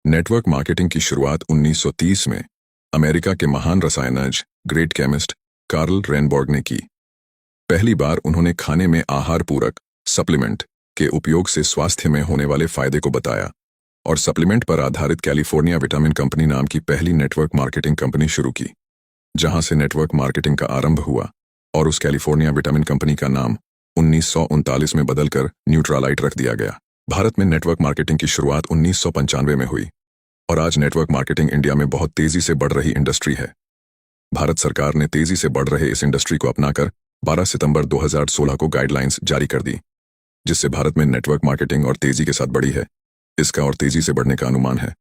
Network marketing की शुरुआत 1930 में अमेरिका के महान रसायनज्ञ ग्रेट केमिस्ट कार्ल रेनबॉर्ग ने की। पहली बार उन्होंने खाने में आहार पूरक सप्लीमेंट के उपयोग से स्वास्थ्य में होने वाले फायदे को बताया और सप्लीमेंट पर आधारित कैलिफोर्निया विटामिन कंपनी नाम की पहली नेटवर्क मार्केटिंग कंपनी शुरू की, जहां से नेटवर्क मार्केटिंग का आरंभ हुआ और उस कैलिफोर्निया विटामिन कंपनी का नाम 1939 में बदलकर न्यूट्रालाइट रख दिया गया। भारत में नेटवर्क मार्केटिंग की शुरुआत 1995 में हुई और आज नेटवर्क मार्केटिंग इंडिया में बहुत तेजी से बढ़ रही इंडस्ट्री है। भारत सरकार ने तेजी से बढ़ रहे इस इंडस्ट्री को अपनाकर 12 सितंबर 2016 को गाइडलाइंस जारी कर दी, जिससे भारत में नेटवर्क मार्केटिंग और तेजी के साथ बढ़ी है। इसका और तेजी से बढ़ने का अनुमान है।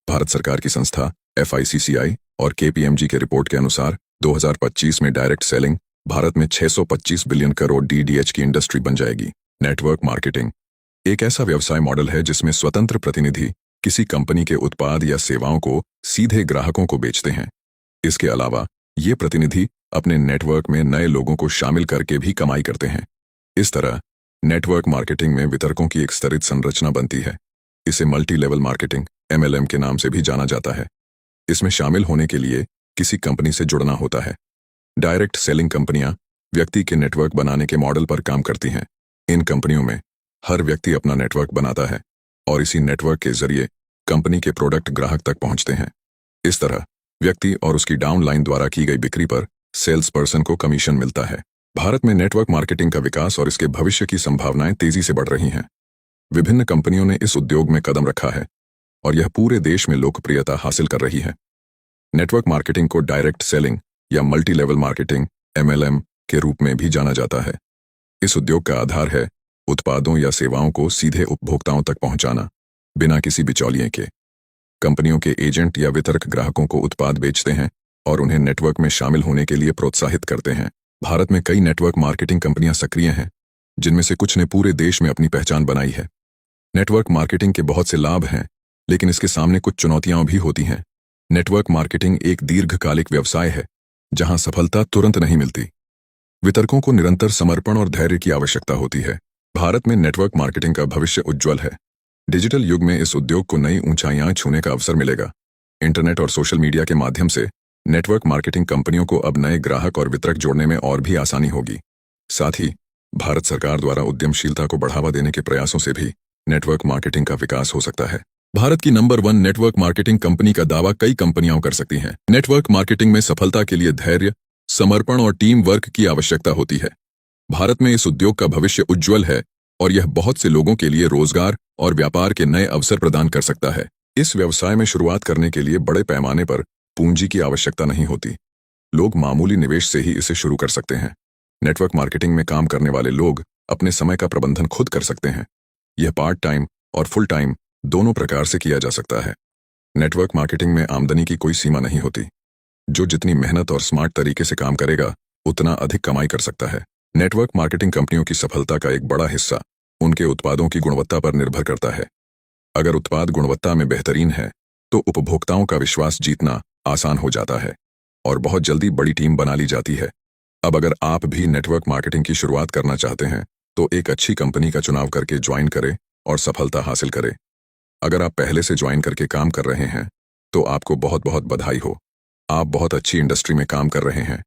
भारत सरकार की संस्था FICCI और KPMG के रिपोर्ट के अनुसार 2025 में डायरेक्ट सेलिंग भारत में 625 बिलियन करोड़ DDH की इंडस्ट्री बन जाएगी। नेटवर्क मार्केटिंग एक ऐसा व्यवसाय मॉडल है जिसमें स्वतंत्र प्रतिनिधि किसी कंपनी के उत्पाद या सेवाओं को सीधे ग्राहकों को बेचते हैं। इसके अलावा ये प्रतिनिधि अपने नेटवर्क में नए लोगों को शामिल करके भी कमाई करते हैं। इस तरह नेटवर्क मार्केटिंग में वितरकों की एक स्तरित संरचना बनती है। इसे मल्टी लेवल मार्केटिंग MLM के नाम से भी जाना जाता है। इसमें शामिल होने के लिए किसी कंपनी से जुड़ना होता है। डायरेक्ट सेलिंग कंपनियां व्यक्ति के नेटवर्क बनाने के मॉडल पर काम करती हैं। इन कंपनियों में हर व्यक्ति अपना नेटवर्क बनाता है और इसी नेटवर्क के जरिए कंपनी के प्रोडक्ट ग्राहक तक पहुंचते हैं। इस तरह व्यक्ति और उसकी डाउनलाइन द्वारा की गई बिक्री पर सेल्स पर्सन को कमीशन मिलता है। भारत में नेटवर्क मार्केटिंग का विकास और इसके भविष्य की संभावनाएं तेजी से बढ़ रही हैं। विभिन्न कंपनियों ने इस उद्योग में कदम रखा है और यह पूरे देश में लोकप्रियता हासिल कर रही है। नेटवर्क मार्केटिंग को डायरेक्ट सेलिंग या मल्टी लेवल मार्केटिंग MLM के रूप में भी जाना जाता है। इस उद्योग का आधार है उत्पादों या सेवाओं को सीधे उपभोक्ताओं तक पहुंचाना, बिना किसी बिचौलिए के। कंपनियों के एजेंट या वितरक ग्राहकों को उत्पाद बेचते हैं और उन्हें नेटवर्क में शामिल होने के लिए प्रोत्साहित करते हैं। भारत में कई नेटवर्क मार्केटिंग कंपनियां सक्रिय हैं, जिनमें से कुछ ने पूरे देश में अपनी पहचान बनाई है। नेटवर्क मार्केटिंग के बहुत से लाभ हैं, लेकिन इसके सामने कुछ चुनौतियां भी होती हैं। नेटवर्क मार्केटिंग एक दीर्घकालिक व्यवसाय है, जहां सफलता तुरंत नहीं मिलती। वितरकों को निरंतर समर्पण और धैर्य की आवश्यकता होती है। भारत में नेटवर्क मार्केटिंग का भविष्य उज्ज्वल है। डिजिटल युग में इस उद्योग को नई ऊंचाइयां छूने का अवसर मिलेगा। इंटरनेट और सोशल मीडिया के माध्यम से नेटवर्क मार्केटिंग कंपनियों को अब नए ग्राहक और वितरक जोड़ने में और भी आसानी होगी। साथ ही भारत सरकार द्वारा उद्यमशीलता को बढ़ावा देने के प्रयासों से भी नेटवर्क मार्केटिंग का विकास हो सकता है। भारत की नंबर 1 नेटवर्क मार्केटिंग कंपनी का दावा कई कंपनियां कर सकती हैं। नेटवर्क मार्केटिंग में सफलता के लिए धैर्य, समर्पण और टीम वर्क की आवश्यकता होती है। भारत में इस उद्योग का भविष्य उज्ज्वल है और यह बहुत से लोगों के लिए रोजगार और व्यापार के नए अवसर प्रदान कर सकता है। इस व्यवसाय में शुरुआत करने के लिए बड़े पैमाने पर पूंजी की आवश्यकता नहीं होती। लोग मामूली निवेश से ही इसे शुरू कर सकते हैं। नेटवर्क मार्केटिंग में काम करने वाले लोग अपने समय का प्रबंधन खुद कर सकते हैं। यह पार्ट टाइम और फुल टाइम दोनों प्रकार से किया जा सकता है। नेटवर्क मार्केटिंग में आमदनी की कोई सीमा नहीं होती। जो जितनी मेहनत और स्मार्ट तरीके से काम करेगा, उतना अधिक कमाई कर सकता है। नेटवर्क मार्केटिंग कंपनियों की सफलता का एक बड़ा हिस्सा उनके उत्पादों की गुणवत्ता पर निर्भर करता है। अगर उत्पाद गुणवत्ता में बेहतरीन है, तो उपभोक्ताओं का विश्वास जीतना आसान हो जाता है और बहुत जल्दी बड़ी टीम बना ली जाती है। अब अगर आप भी नेटवर्क मार्केटिंग की शुरुआत करना चाहते हैं, तो एक अच्छी कंपनी का चुनाव करके ज्वाइन करें और सफलता हासिल करें। अगर आप पहले से ज्वाइन करके काम कर रहे हैं, तो आपको बहुत बहुत बधाई हो। आप बहुत अच्छी इंडस्ट्री में काम कर रहे हैं